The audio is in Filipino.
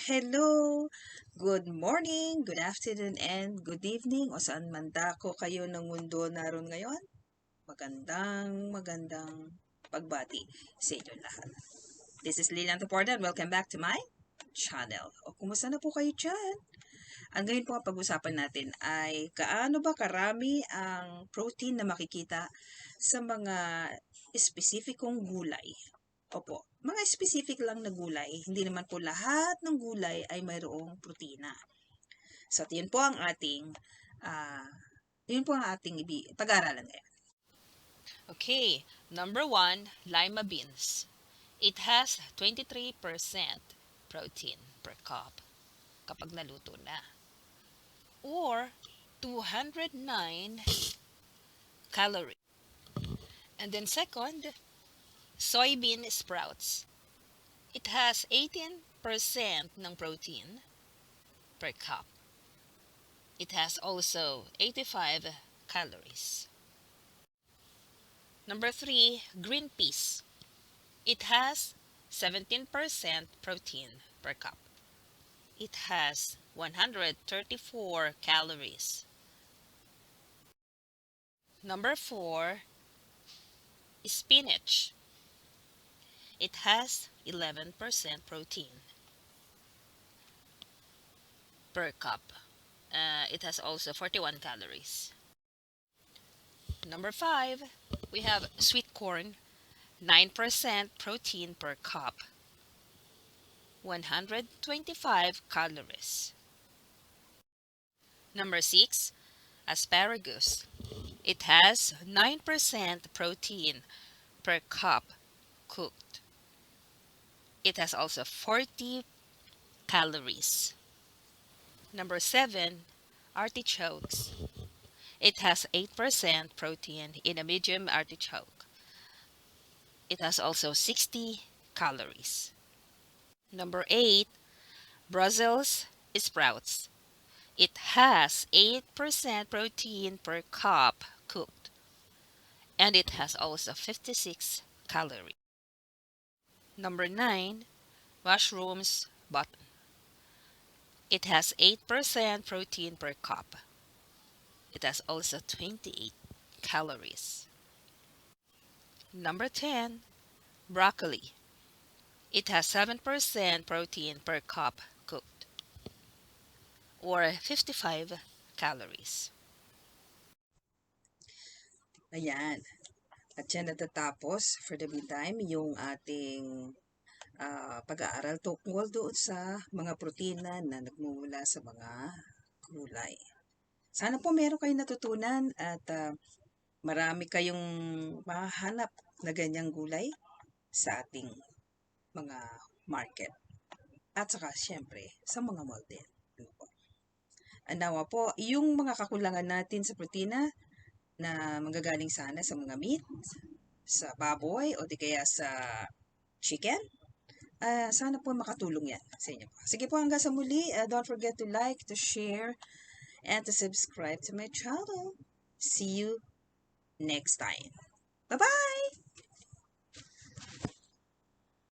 Hello, good morning, good afternoon, and good evening o saan man dako kayo ng mundo naroon ngayon. Magandang pagbati sa inyo lahat. This is Lilian Tuporda and welcome back to my channel. O kumusta na po kayo dyan? Ang ngayon po ang pag-usapan natin ay gaano ba karami ang protein na makikita sa mga espesipikong gulay. Opo, mga specific lang na gulay. Hindi naman po lahat ng gulay ay mayroong protina. So, ah, yun po ang ating pag-aaralan ngayon. Okay, number one, lima beans. It has 23% protein per cup kapag naluto na. Or 209 calories. And then second, soybean sprouts. It has 18% ng protein per cup. It has also 85 calories. Number three, green peas. It has 17% protein per cup. It has 134 calories. Number four, spinach. It has 11% protein per cup. It has also 41 calories. Number five, we have sweet corn, 9% protein per cup, 125 calories. Number six, asparagus. It has 9% protein per cup cooked. It has also 40 calories. Number seven, artichokes. It has 8% protein in a medium artichoke. It has also 60 calories. Number eight, Brussels sprouts. It has 8% protein per cup cooked, and it has also 56 calories. Number nine, mushrooms button. It has 8% protein per cup. It has also 28 calories. Number 10, broccoli. It has 7% protein per cup cooked, or 55 calories. Ayan. At yan natatapos for the meantime yung ating pag-aaral tungkol doon sa mga protina na nagmumula sa mga gulay. Sana po meron kayong natutunan at marami kayong mahanap na ganyang gulay sa ating mga market. At saka, syempre, sa mga mall din. Ano po? Nawa po, yung mga kakulangan natin sa protina na manggagaling sana sa mga meat, sa baboy, o di kaya sa chicken, sana po makatulong yan sa inyo. Sige po, hanggang sa muli. Don't forget to like, to share, and to subscribe to my channel. See you next time. Bye-bye!